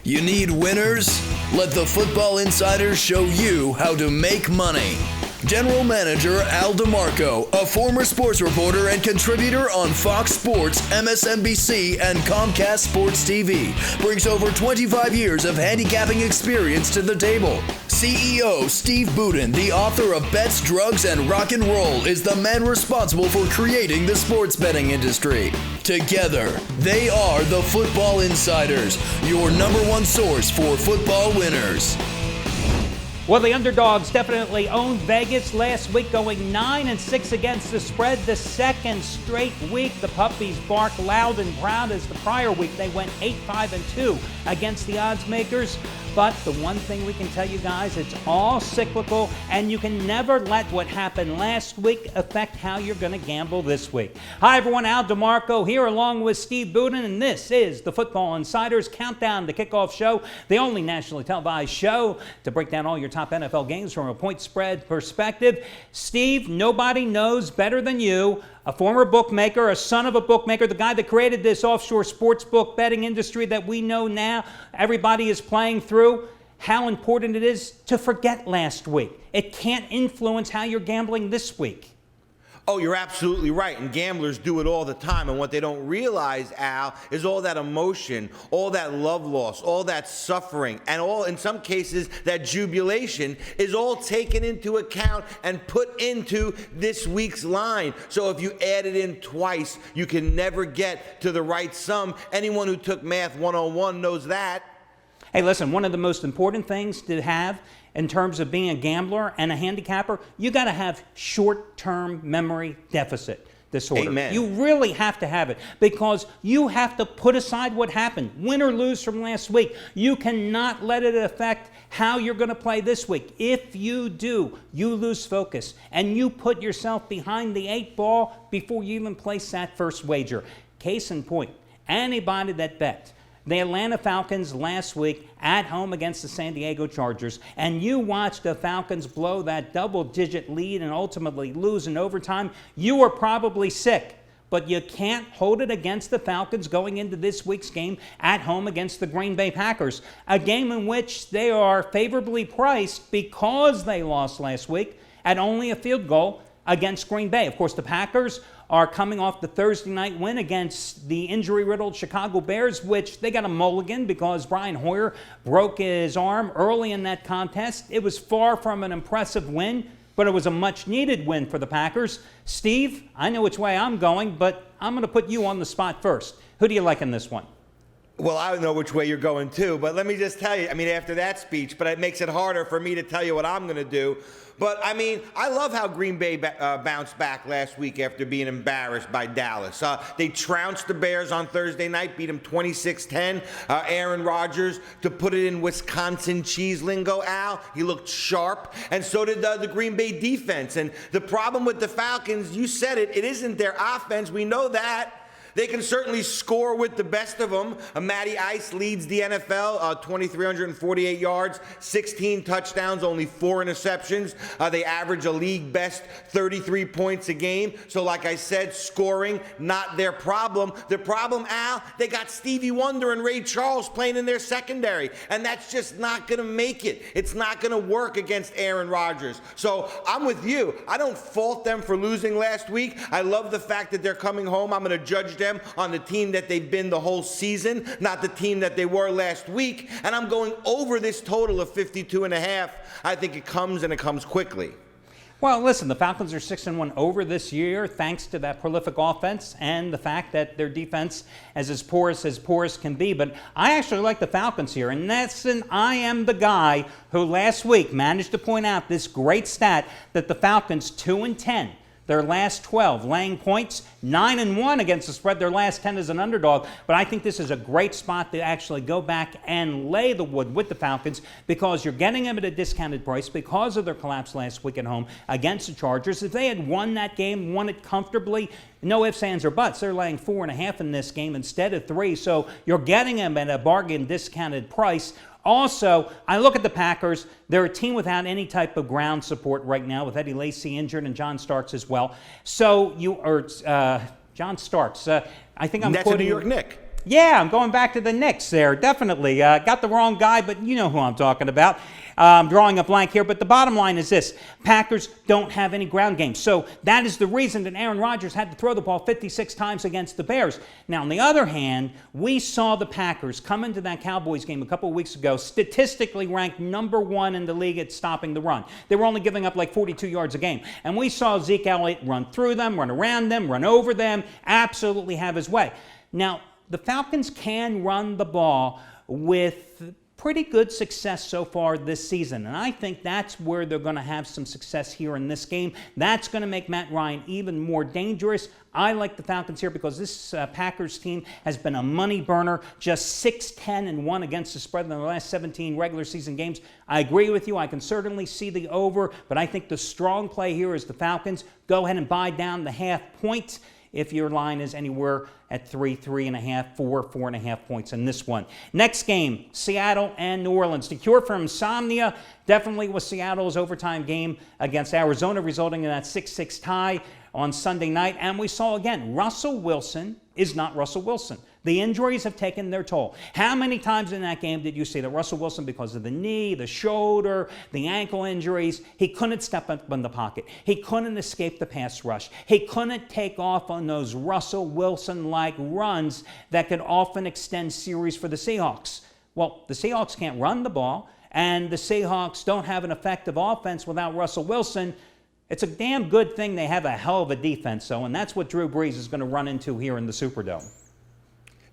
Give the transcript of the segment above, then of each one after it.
You need winners? Let the Football Insiders show you how to make money. General Manager Al DeMarco, a former sports reporter and contributor on Fox Sports, MSNBC, and Comcast Sports TV, brings over 25 years of handicapping experience to the table. CEO Steve Budin, the author of Bets, Drugs, and Rock and Roll, is the man responsible for creating the sports betting industry. Together, they are the Football Insiders, your number one source for football winners. Well, the underdogs definitely owned Vegas last week, going 9-6 against the spread. The second straight week, the puppies bark loud and proud, as the prior week they went 8-5-2 against the odds makers. But the one thing we can tell you guys, it's all cyclical, and you can never let what happened last week affect how you're going to gamble this week. Hi, everyone. Al DeMarco here along with Steve Budin, and this is the Football Insiders Countdown to Kickoff Show, the only nationally televised show to break down all your top NFL games from a point spread perspective. Steve, nobody knows better than you, a former bookmaker, a son of a bookmaker, the guy that created this offshore sports book betting industry that we know now everybody is playing through, how important it is to forget last week. It can't influence how you're gambling this week. Oh, you're absolutely right, and gamblers do it all the time, and what they don't realize, Al, is all that emotion, all that love loss, all that suffering, and all, in some cases, that jubilation is all taken into account and put into this week's line. So if you add it in twice, you can never get to the right sum. Anyone who took Math 101 knows that. Hey, listen, one of the most important things to have in terms of being a gambler and a handicapper, you got to have short-term memory deficit disorder. Amen. You really have to have it, because you have to put aside what happened, win or lose from last week. You cannot let it affect how you're going to play this week. If you do, you lose focus, and you put yourself behind the 8 ball before you even place that first wager. Case in point, anybody that bet the Atlanta Falcons last week at home against the San Diego Chargers, and you watched the Falcons blow that double-digit lead and ultimately lose in overtime, you were probably sick. But you can't hold it against the Falcons going into this week's game at home against the Green Bay Packers, a game in which they are favorably priced because they lost last week at only a field goal against Green Bay. Of course, the Packers are coming off the Thursday night win against the injury-riddled Chicago Bears, which they got a mulligan because Brian Hoyer broke his arm early in that contest. It was far from an impressive win, but it was a much-needed win for the Packers. Steve, I know which way I'm going, but I'm going to put you on the spot first. Who do you like in this one? Well, I know which way you're going, too, but let me just tell you, after that speech, but it makes it harder for me to tell you what I'm going to do. But, I love how Green Bay bounced back last week after being embarrassed by Dallas. They trounced the Bears on Thursday night, beat them 26-10. Aaron Rodgers, to put it in Wisconsin cheese lingo, Al, he looked sharp, and so did the Green Bay defense. And the problem with the Falcons, you said it, it isn't their offense. We know that. They can certainly score with the best of them. Matty Ice leads the NFL, 2,348 yards, 16 touchdowns, only 4 interceptions. They average a league best 33 points a game. So like I said, scoring, not their problem. Their problem, Al, they got Stevie Wonder and Ray Charles playing in their secondary, and that's just not going to make it. It's not going to work against Aaron Rodgers. So I'm with you. I don't fault them for losing last week. I love the fact that they're coming home. I'm going to judge them on the team that they've been the whole season, not the team that they were last week. And I'm going over this total of 52.5. I think it comes quickly. Well, listen, the Falcons are 6-1 over this year thanks to that prolific offense and the fact that their defense is as porous can be. But I actually like the Falcons here. And I am the guy who last week managed to point out this great stat that the Falcons 2-10. Their last 12 laying points, 9-1 against the spread. Their last 10 as an underdog. But I think this is a great spot to actually go back and lay the wood with the Falcons, because you're getting them at a discounted price because of their collapse last week at home against the Chargers. If they had won that game, won it comfortably, no ifs, ands, or buts. They're laying 4.5 in this game instead of 3. So you're getting them at a bargain discounted price. Also, I look at the Packers. They're a team without any type of ground support right now, with Eddie Lacy injured and John Starks as well. So John Starks. I think I'm That's quoting a New York Knick. Yeah, I'm going back to the Knicks there, definitely. Got the wrong guy, but you know who I'm talking about. I'm drawing a blank here, but the bottom line is this. Packers don't have any ground game. So that is the reason that Aaron Rodgers had to throw the ball 56 times against the Bears. Now, on the other hand, we saw the Packers come into that Cowboys game a couple of weeks ago, statistically ranked number 1 in the league at stopping the run. They were only giving up like 42 yards a game. And we saw Zeke Elliott run through them, run around them, run over them, absolutely have his way. Now, the Falcons can run the ball with pretty good success so far this season, and I think that's where they're going to have some success here in this game. That's going to make Matt Ryan even more dangerous. I like the Falcons here because this Packers team has been a money burner, just 6-10-1 against the spread in the last 17 regular season games. I agree with you. I can certainly see the over, but I think the strong play here is the Falcons. Go ahead and buy down the half point if your line is anywhere at 3, 3.5, 4, 4.5 points in this one. Next game, Seattle and New Orleans. The cure for insomnia definitely was Seattle's overtime game against Arizona, resulting in that 6-6 tie on Sunday night. And we saw again, Russell Wilson is not Russell Wilson. The injuries have taken their toll. How many times in that game did you see that Russell Wilson, because of the knee, the shoulder, the ankle injuries, he couldn't step up in the pocket. He couldn't escape the pass rush. He couldn't take off on those Russell Wilson-like runs that could often extend series for the Seahawks. Well, the Seahawks can't run the ball, and the Seahawks don't have an effective offense without Russell Wilson. It's a damn good thing they have a hell of a defense, though, and that's what Drew Brees is going to run into here in the Superdome.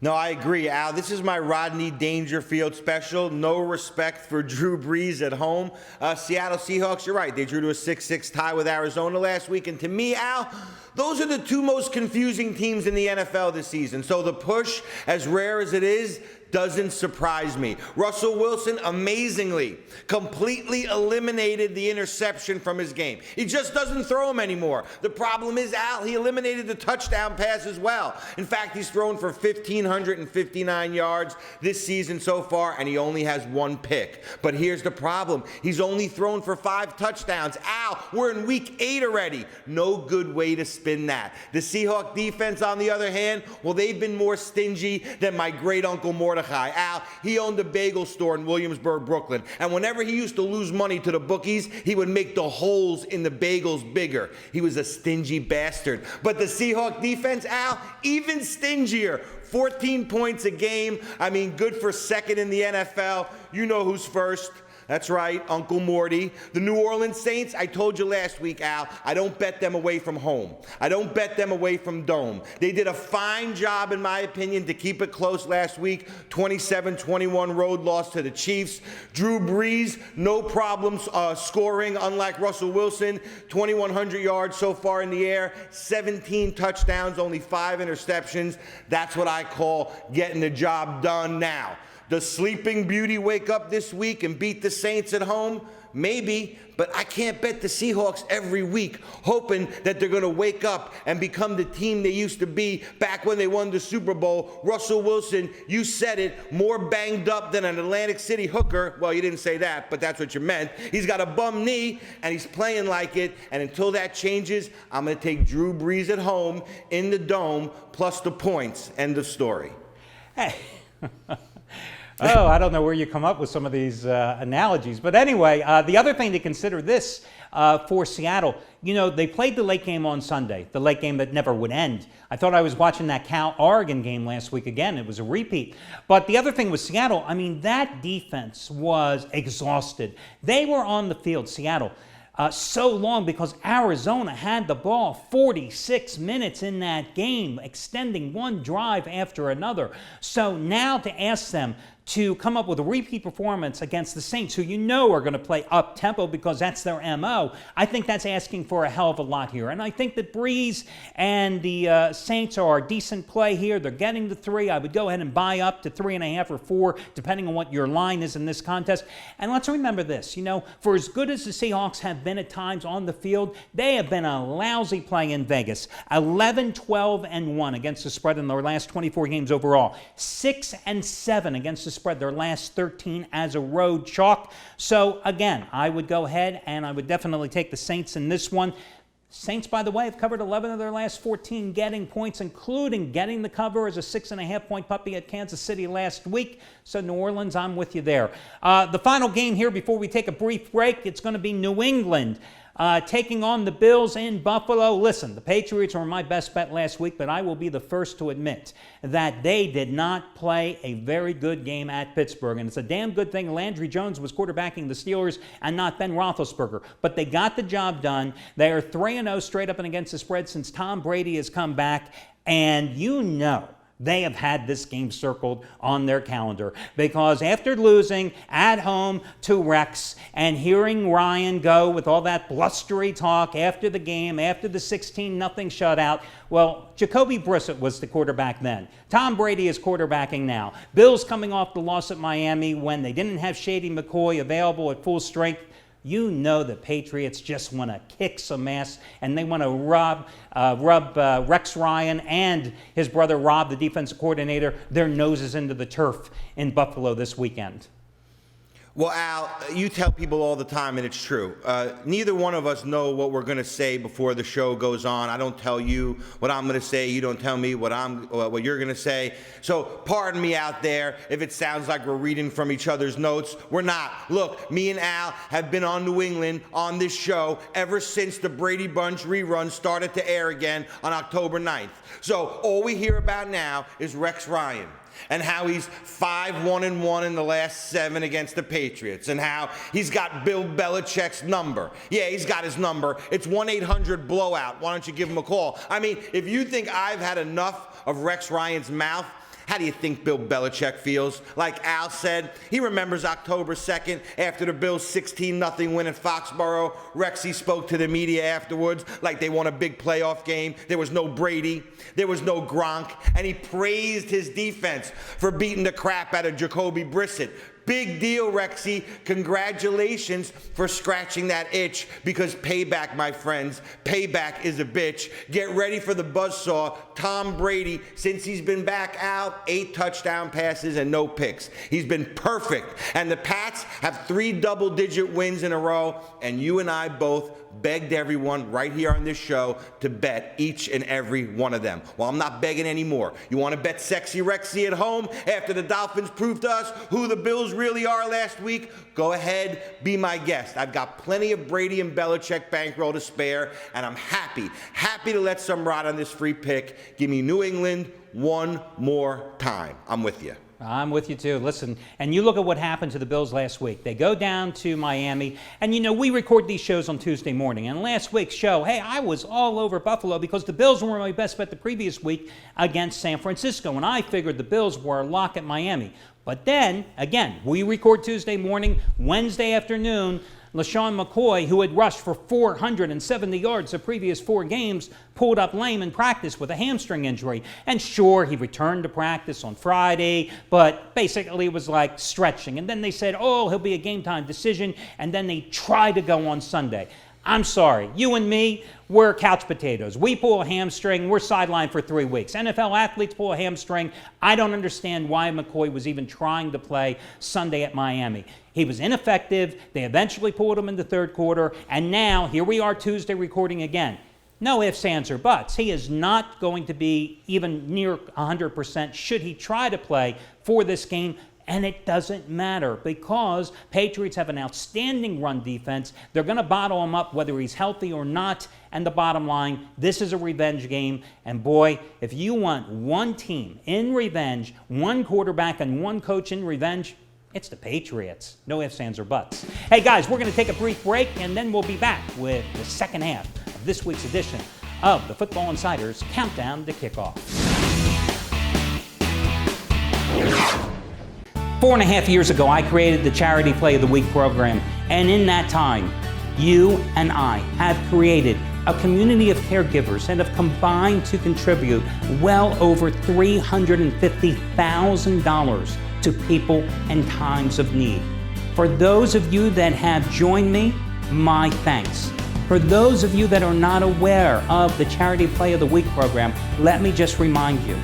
No, I agree, Al. This is my Rodney Dangerfield special. No respect for Drew Brees at home. Seattle Seahawks, you're right. They drew to a 6-6 tie with Arizona last week. And to me, Al, those are the two most confusing teams in the NFL this season. So the push, as rare as it is, doesn't surprise me. Russell Wilson, amazingly, completely eliminated the interception from his game. He just doesn't throw them anymore. The problem is, Al, he eliminated the touchdown pass as well. In fact, he's thrown for 1,559 yards this season so far, and he only has 1 pick. But here's the problem. He's only thrown for 5 touchdowns. Al, we're in week 8 already. No good way to spin that. The Seahawks defense, on the other hand, well, they've been more stingy than my great-uncle Mordecai. Al, he owned a bagel store in Williamsburg, Brooklyn. And whenever he used to lose money to the bookies, he would make the holes in the bagels bigger. He was a stingy bastard. But the Seahawks defense, Al, even stingier. 14 points a game. I mean, good for second in the NFL. You know who's first. That's right, Uncle Morty. The New Orleans Saints, I told you last week, Al, I don't bet them away from home. I don't bet them away from Dome. They did a fine job, in my opinion, to keep it close last week. 27-21 road loss to the Chiefs. Drew Brees, no problems scoring, unlike Russell Wilson. 2,100 yards so far in the air. 17 touchdowns, only 5 interceptions. That's what I call getting the job done now. Does Sleeping Beauty wake up this week and beat the Saints at home? Maybe, but I can't bet the Seahawks every week, hoping that they're going to wake up and become the team they used to be back when they won the Super Bowl. Russell Wilson, you said it, more banged up than an Atlantic City hooker. Well, you didn't say that, but that's what you meant. He's got a bum knee, and he's playing like it, and until that changes, I'm going to take Drew Brees at home in the Dome, plus the points. End of story. Hey. Oh, I don't know where you come up with some of these analogies. But anyway, the other thing to consider this for Seattle, you know, they played the late game on Sunday, the late game that never would end. I thought I was watching that Cal-Oregon game last week again. It was a repeat. But the other thing with Seattle, I mean, that defense was exhausted. They were on the field, Seattle, so long because Arizona had the ball 46 minutes in that game, extending one drive after another. So now to ask them to come up with a repeat performance against the Saints, who you know are going to play up-tempo because that's their M.O., I think that's asking for a hell of a lot here. And I think that Brees and the Saints are a decent play here. They're getting the 3. I would go ahead and buy up to 3.5 or 4, depending on what your line is in this contest. And let's remember this, you know, for as good as the Seahawks have been at times on the field, they have been a lousy play in Vegas. 11-12-1 against the spread in their last 24 games overall. 6-7 against the spread their last 13 as a road chalk. So again, I would go ahead and I would definitely take the Saints in this one. Saints, by the way, have covered 11 of their last 14 getting points, including getting the cover as a 6.5-point puppy at Kansas City last week. So New Orleans, I'm with you there. The final game here before we take a brief break, it's going to be New England taking on the Bills in Buffalo. Listen, the Patriots were my best bet last week, but I will be the first to admit that they did not play a very good game at Pittsburgh. And it's a damn good thing Landry Jones was quarterbacking the Steelers and not Ben Roethlisberger. But they got the job done. They are 3-0 straight up and against the spread since Tom Brady has come back. And you know, they have had this game circled on their calendar because after losing at home to Rex and hearing Ryan go with all that blustery talk after the game, after the 16-0 shutout, well, Jacoby Brissett was the quarterback then. Tom Brady is quarterbacking now. Bills coming off the loss at Miami when they didn't have Shady McCoy available at full strength. You know the Patriots just want to kick some ass, and they want to rub Rex Ryan and his brother Rob, the defensive coordinator, their noses into the turf in Buffalo this weekend. Well, Al, you tell people all the time, and it's true. Neither one of us know what we're going to say before the show goes on. I don't tell you what I'm going to say. You don't tell me what you're going to say. So pardon me out there if it sounds like we're reading from each other's notes. We're not. Look, me and Al have been on New England on this show ever since the Brady Bunch rerun started to air again on October 9th. So all we hear about now is Rex Ryan, and how he's 5-1-1 in the last 7 against the Patriots, and how he's got Bill Belichick's number. Yeah, he's got his number. It's 1-800-BLOWOUT. Why don't you give him a call? I mean, if you think I've had enough of Rex Ryan's mouth, how do you think Bill Belichick feels? Like Al said, he remembers October 2nd after the Bills' 16-0 win at Foxborough. Rexy spoke to the media afterwards like they won a big playoff game. There was no Brady. There was no Gronk. And he praised his defense for beating the crap out of Jacoby Brissett. Big deal, Rexy. Congratulations for scratching that itch, because payback, my friends, payback is a bitch. Get ready for the buzzsaw. Tom Brady, since he's been back out, 8 touchdown passes and no picks. He's been perfect. And the Pats have 3 double-digit wins in a row, and you and I both begged everyone right here on this show to bet each and every one of them. Well, I'm not begging anymore. You want to bet Sexy Rexy at home after the Dolphins proved to us who the Bills really are last week? Go ahead, be my guest. I've got plenty of Brady and Belichick bankroll to spare, and I'm happy to let some ride on this free pick. Give me New England one more time. I'm with you. I'm with you too. Listen, and you look at what happened to the Bills last week. They go down to Miami, and you know, we record these shows on Tuesday morning. And last week's show, hey, I was all over Buffalo because the Bills were my best bet the previous week against San Francisco, and I figured the Bills were a lock at Miami. But then, again, we record Tuesday morning, Wednesday afternoon, LaShawn McCoy, who had rushed for 470 yards the previous 4 games, pulled up lame in practice with a hamstring injury. And sure, he returned to practice on Friday, but basically it was like stretching. And then they said, oh, he'll be a game-time decision, and then they tried to go on Sunday. I'm sorry, you and me, we're couch potatoes. We pull a hamstring, we're sidelined for 3 weeks. NFL athletes pull a hamstring. I don't understand why McCoy was even trying to play Sunday at Miami. He was ineffective. They eventually pulled him in the third quarter, and now here we are Tuesday recording again. No ifs, ands, or buts. He is not going to be even near 100% should he try to play for this game. And it doesn't matter because Patriots have an outstanding run defense. They're going to bottle him up whether he's healthy or not. And the bottom line, this is a revenge game. And boy, if you want one team in revenge, one quarterback and one coach in revenge, it's the Patriots. No ifs, ands, or buts. Hey guys, we're going to take a brief break and then we'll be back with the second half of this week's edition of the Football Insiders Countdown to Kickoff. 4.5 years ago, I created the Charity Play of the Week program, and in that time, you and I have created a community of caregivers and have combined to contribute well over $350,000 to people in times of need. For those of you that have joined me, my thanks. For those of you that are not aware of the Charity Play of the Week program, let me just remind you,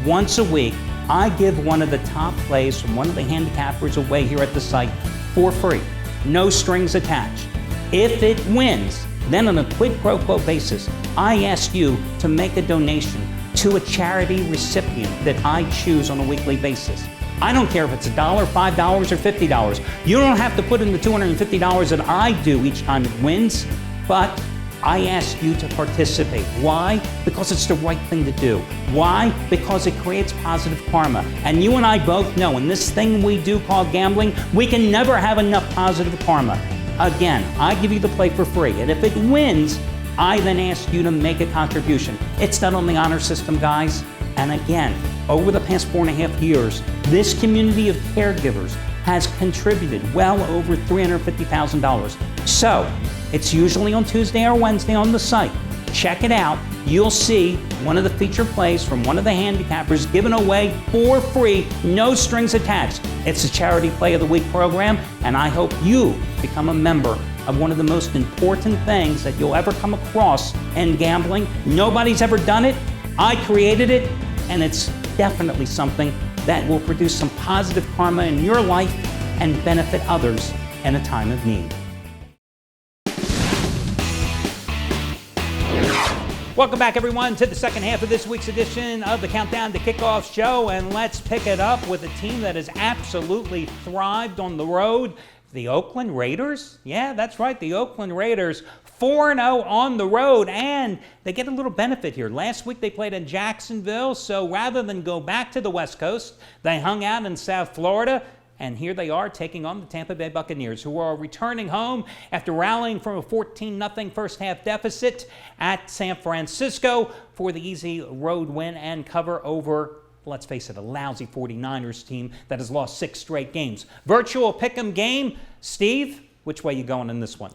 once a week, I give one of the top plays from one of the handicappers away here at the site for free. No strings attached. If it wins, Then on a quid pro quo basis, I ask you to make a donation to a charity recipient that I choose on a weekly basis. I don't care if it's $1, $5, or $50. You don't have to put in the $250 that I do each time it wins, but I ask you to participate. Why? Because it's the right thing to do. Why? Because it creates positive karma. And you and I both know in this thing we do called gambling, we can never have enough positive karma. Again, I give you the play for free. And if it wins, I then ask you to make a contribution. It's done on the honor system, guys. And again, over the past 4.5 years, this community of caregivers has contributed well over $350,000. So, it's usually on Tuesday or Wednesday on the site. Check it out. You'll see one of the featured plays from one of the handicappers given away for free, no strings attached. It's a Charity Play of the Week program, and I hope you become a member of one of the most important things that you'll ever come across in gambling. Nobody's ever done it. I created it, and it's definitely something that will produce some positive karma in your life and benefit others in a time of need. Welcome back, everyone, to the second half of this week's edition of the Countdown to Kickoff show, and let's pick it up with a team that has absolutely thrived on the road. The Oakland Raiders? Yeah, that's right, the Oakland Raiders, 4-0 on the road, and they get a little benefit here. Last week they played in Jacksonville, so rather than go back to the West Coast, they hung out in South Florida. And here they are taking on the Tampa Bay Buccaneers, who are returning home after rallying from a 14-0 first-half deficit at San Francisco for the easy road win and cover over, let's face it, a lousy 49ers team that has lost 6 straight games. Virtual pick'em game. Steve, which way you going in this one?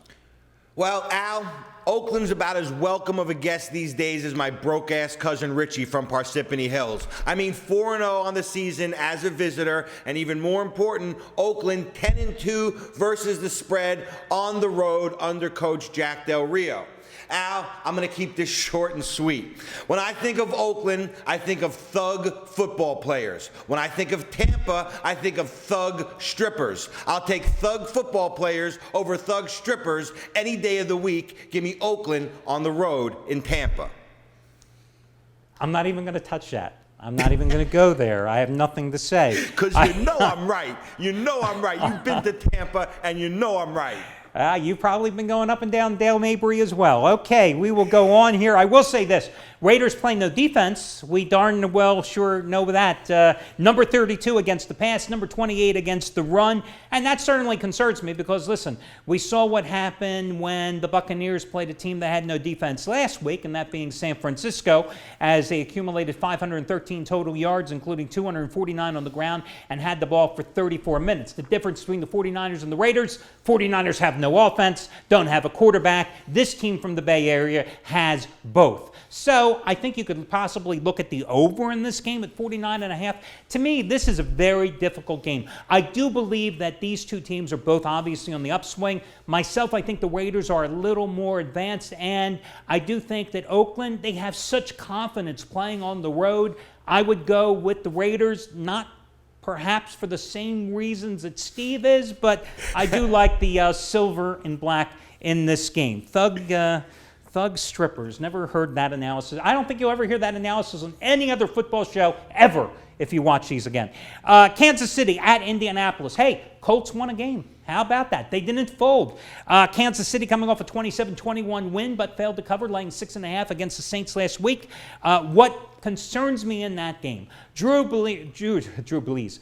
Well, Al, Oakland's about as welcome of a guest these days as my broke-ass cousin Richie from Parsippany Hills. I mean, 4-0 on the season as a visitor, and even more important, Oakland 10-2 versus the spread on the road under Coach Jack Del Rio. Al, I'm going to keep this short and sweet. When I think of Oakland, I think of thug football players. When I think of Tampa, I think of thug strippers. I'll take thug football players over thug strippers any day of the week. Give me Oakland on the road in Tampa. I'm not even going to touch that. I'm not even going to go there. I have nothing to say. Because you know I'm right. You know I'm right. You've been to Tampa, and you know I'm right. You've probably been going up and down Dale Mabry as well. Okay, we will go on here. I will say this. Raiders playing no defense. We darn well sure know that. Number 32 against the pass, number 28 against the run. And that certainly concerns me because, listen, we saw what happened when the Buccaneers played a team that had no defense last week, and that being San Francisco, as they accumulated 513 total yards, including 249 on the ground, and had the ball for 34 minutes. The difference between the 49ers and the Raiders, 49ers have no offense, don't have a quarterback. This team from the Bay Area has both. So I think you could possibly look at the over in this game at 49.5. To me, this is a very difficult game. I do believe that these two teams are both obviously on the upswing. Myself, I think the Raiders are a little more advanced, and I do think that Oakland, they have such confidence playing on the road. I would go with the Raiders, not perhaps for the same reasons that Steve is, but I do like the silver and black in this game. Thug strippers. Never heard that analysis. I don't think you'll ever hear that analysis on any other football show ever if you watch these again. Kansas City at Indianapolis. Hey, Colts won a game. How about that? They didn't fold. Kansas City coming off a 27-21 win, but failed to cover, laying 6.5 against the Saints last week. What concerns me in that game, Drew Brees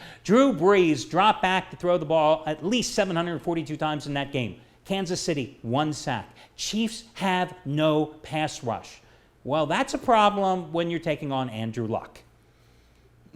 dropped back to throw the ball at least 742 times in that game. Kansas City, 1 sack. Chiefs have no pass rush. Well, that's a problem when you're taking on Andrew Luck.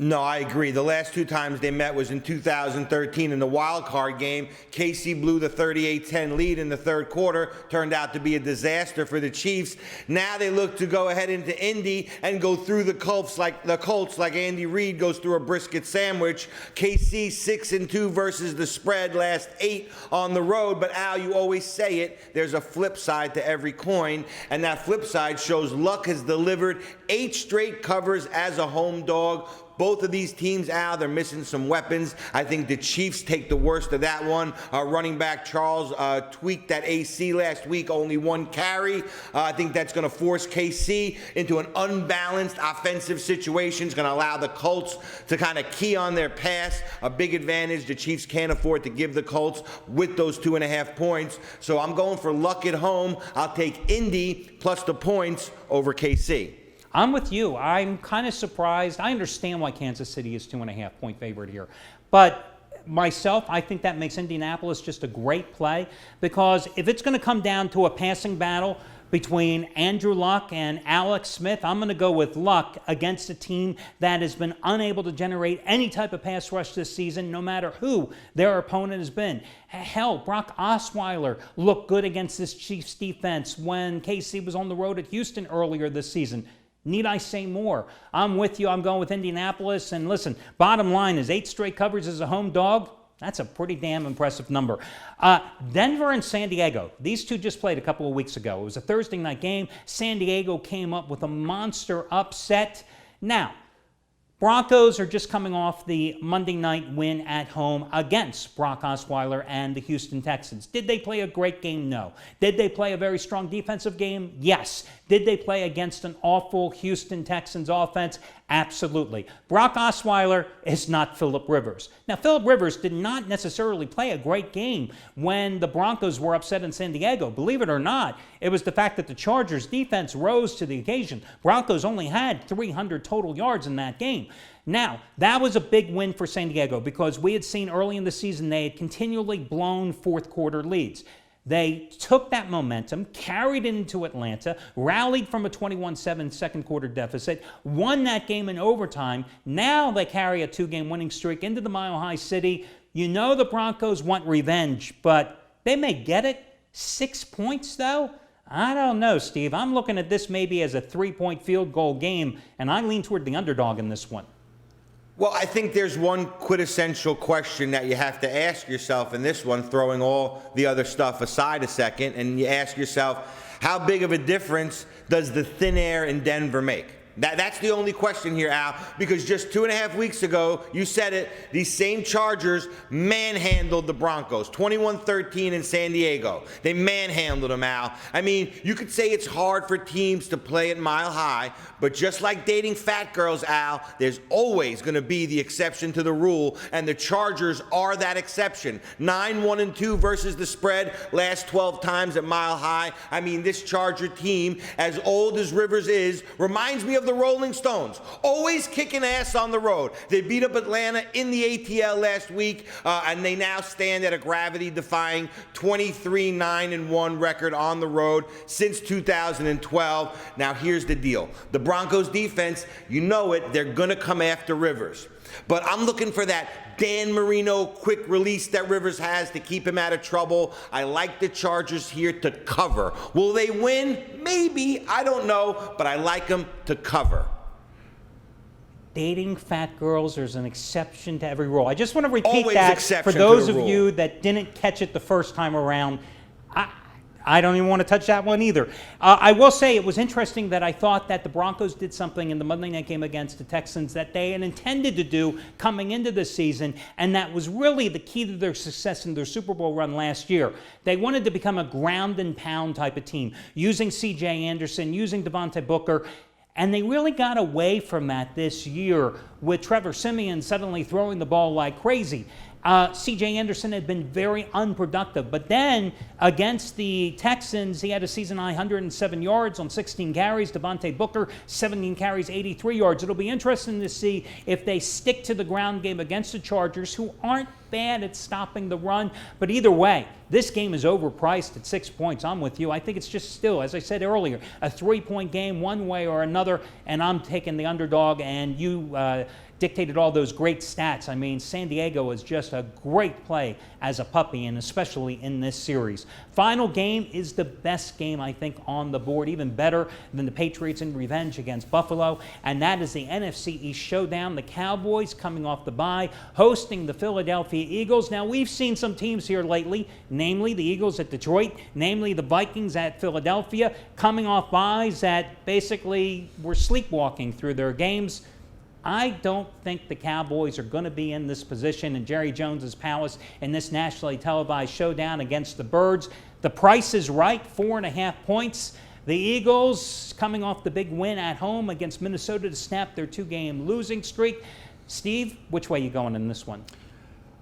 No, I agree. The last 2 times they met was in 2013 in the wild card game. KC blew the 38-10 lead in the third quarter. Turned out to be a disaster for the Chiefs. Now they look to go ahead into Indy and go through the Colts like Andy Reid goes through a brisket sandwich. KC 6-2 versus the spread, last 8 on the road. But Al, you always say it, there's a flip side to every coin, and that flip side shows Luck has delivered 8 straight covers as a home dog. Both of these teams, Al, they're missing some weapons. I think the Chiefs take the worst of that one. Running back Charles tweaked that AC last week, only one carry. I think that's going to force KC into an unbalanced offensive situation. It's going to allow the Colts to kind of key on their pass, a big advantage the Chiefs can't afford to give the Colts with those 2.5 points. So I'm going for luck at home. I'll take Indy plus the points over KC. I'm with you. I'm kind of surprised. I understand why Kansas City is 2.5-point favorite here. But myself, I think that makes Indianapolis just a great play, because if it's going to come down to a passing battle between Andrew Luck and Alex Smith, I'm going to go with Luck against a team that has been unable to generate any type of pass rush this season, no matter who their opponent has been. Hell, Brock Osweiler looked good against this Chiefs defense when KC was on the road at Houston earlier this season. Need I say more? I'm with you. I'm going with Indianapolis. And listen, bottom line is 8 straight covers as a home dog. That's a pretty damn impressive number. Denver and San Diego. These two just played a couple of weeks ago. It was a Thursday night game. San Diego came up with a monster upset. Now, Broncos are just coming off the Monday night win at home against Brock Osweiler and the Houston Texans. Did they play a great game? No. Did they play a very strong defensive game? Yes. Did they play against an awful Houston Texans offense? Absolutely. Brock Osweiler is not Phillip Rivers. Now, Phillip Rivers did not necessarily play a great game when the Broncos were upset in San Diego. Believe it or not, it was the fact that the Chargers' defense rose to the occasion. Broncos only had 300 total yards in that game. Now, that was a big win for San Diego because we had seen early in the season they had continually blown fourth quarter leads. They took that momentum, carried it into Atlanta, rallied from a 21-7 second quarter deficit, won that game in overtime. Now they carry a 2-game winning streak into the Mile High City. You know the Broncos want revenge, but they may get it. 6 points, though? I don't know, Steve. I'm looking at this maybe as a 3-point field goal game, and I lean toward the underdog in this one. Well, I think there's one quintessential question that you have to ask yourself in this one, throwing all the other stuff aside a second, and you ask yourself, how big of a difference does the thin air in Denver make? That's the only question here, Al, because just 2.5 weeks ago, you said it, these same Chargers manhandled the Broncos, 21-13 in San Diego. They manhandled them, Al. I mean, you could say it's hard for teams to play at Mile High, but just like dating fat girls, Al, there's always going to be the exception to the rule, and the Chargers are that exception. 9-1-2 versus the spread last 12 times at Mile High. I mean, this Charger team, as old as Rivers is, reminds me of the Rolling Stones, always kicking ass on the road. They beat up Atlanta in the ATL last week, and they now stand at a gravity-defying 23-9-1 record on the road since 2012. Now, here's the deal. The Broncos defense, you know it, they're going to come after Rivers. But I'm looking for that Dan Marino quick release that Rivers has to keep him out of trouble. I like the Chargers here to cover. Will they win? Maybe. I don't know. But I like them to cover. Dating fat girls, there's an exception to every rule. I just want to repeat Always that exception for those to the of rule. you that didn't catch it the first time around. I don't even want to touch that one either. I will say it was interesting that I thought that the Broncos did something in the Monday night game against the Texans that they had intended to do coming into the season, and that was really the key to their success in their Super Bowl run last year. They wanted to become a ground and pound type of team, using C.J. Anderson, using Devontae Booker, and they really got away from that this year with Trevor Siemian suddenly throwing the ball like crazy. C.J. Anderson had been very unproductive, but then against the Texans, he had a season-high 107 yards on 16 carries. Devontae Booker, 17 carries, 83 yards. It'll be interesting to see if they stick to the ground game against the Chargers, who aren't bad at stopping the run. But either way, this game is overpriced at 6 points. I'm with you. I think it's just still, as I said earlier, a 3-point game one way or another, and I'm taking the underdog, and you dictated all those great stats. I mean, San Diego is just a great play as a puppy, and especially in this series. Final game is the best game, I think, on the board, even better than the Patriots in revenge against Buffalo, and that is the NFC East Showdown. The Cowboys coming off the bye, hosting the Philadelphia Eagles. Now, we've seen some teams here lately, namely the Eagles at Detroit, namely the Vikings at Philadelphia, coming off byes that basically were sleepwalking through their games. I don't think the Cowboys are going to be in this position in Jerry Jones's palace in this nationally televised showdown against the Birds. The price is right, 4.5 points. The Eagles coming off the big win at home against Minnesota to snap their 2-game losing streak. Steve, which way are you going in this one?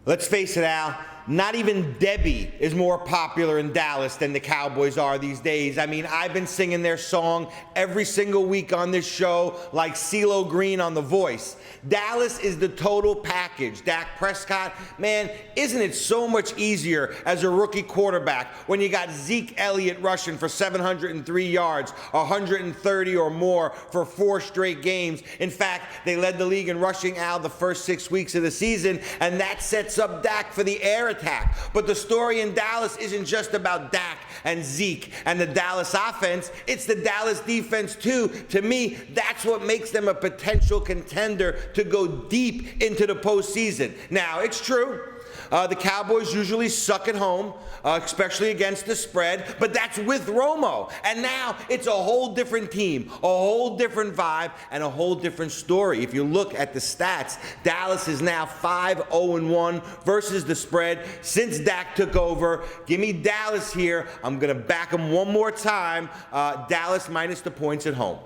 Let's face it, Al, not even Debbie is more popular in Dallas than the Cowboys are these days. I mean, I've been singing their song every single week on this show like CeeLo Green on The Voice. Dallas is the total package. Dak Prescott, man, isn't it so much easier as a rookie quarterback when you got Zeke Elliott rushing for 703 yards, 130 or more for 4 straight games. In fact, they led the league in rushing, Al, the first 6 weeks of the season, and that sets up Dak for the air attack. But the story in Dallas isn't just about Dak and Zeke and the Dallas offense. It's the Dallas defense too. To me, that's what makes them a potential contender to go deep into the postseason. Now, it's true. The Cowboys usually suck at home, especially against the spread, but that's with Romo. And now it's a whole different team, a whole different vibe, and a whole different story. If you look at the stats, Dallas is now 5-0-1 versus the spread since Dak took over. Give me Dallas here. I'm going to back them one more time. Dallas minus the points at home.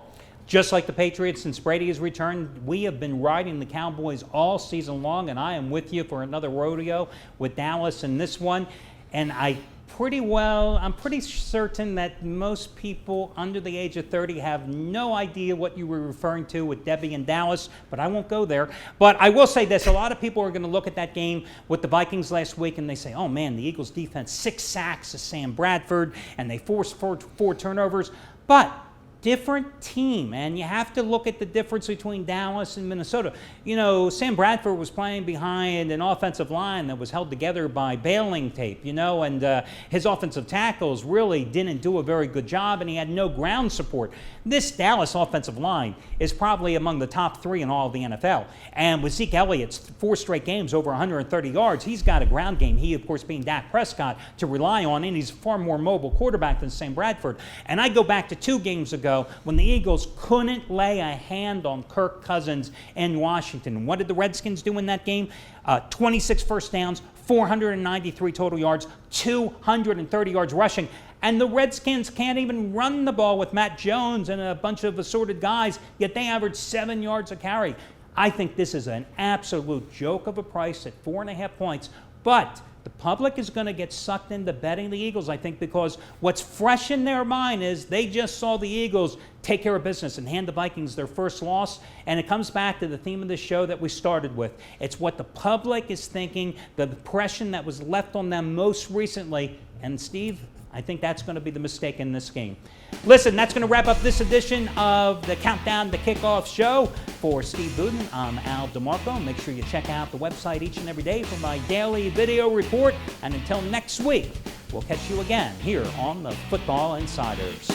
Just like the Patriots, since Brady has returned, we have been riding the Cowboys all season long, and I am with you for another rodeo with Dallas in this one. And I'm pretty certain that most people under the age of 30 have no idea what you were referring to with Debbie and Dallas, but I won't go there. But I will say this, a lot of people are going to look at that game with the Vikings last week and they say, oh man, the Eagles defense, 6 sacks to Sam Bradford, and they forced 4 turnovers. But different team, and you have to look at the difference between Dallas and Minnesota. You know, Sam Bradford was playing behind an offensive line that was held together by baling tape, and his offensive tackles really didn't do a very good job, and he had no ground support. This Dallas offensive line is probably among the top 3 in all of the NFL, and with Zeke Elliott's 4 straight games over 130 yards, he's got a ground game, he of course being Dak Prescott, to rely on, and he's a far more mobile quarterback than Sam Bradford. And I go back to 2 games ago when the Eagles couldn't lay a hand on Kirk Cousins in Washington. What did the Redskins do in that game? 26 first downs, 493 total yards, 230 yards rushing. And the Redskins can't even run the ball with Matt Jones and a bunch of assorted guys, yet they average 7 yards a carry. I think this is an absolute joke of a price at 4.5 points, but the public is going to get sucked into betting the Eagles, I think, because what's fresh in their mind is they just saw the Eagles take care of business and hand the Vikings their first loss. And it comes back to the theme of the show that we started with. It's what the public is thinking, the impression that was left on them most recently. And Steve, I think that's going to be the mistake in this game. Listen, that's going to wrap up this edition of the Countdown to Kickoff show. For Steve Budin, I'm Al DeMarco. Make sure you check out the website each and every day for my daily video report. And until next week, we'll catch you again here on the Football Insiders.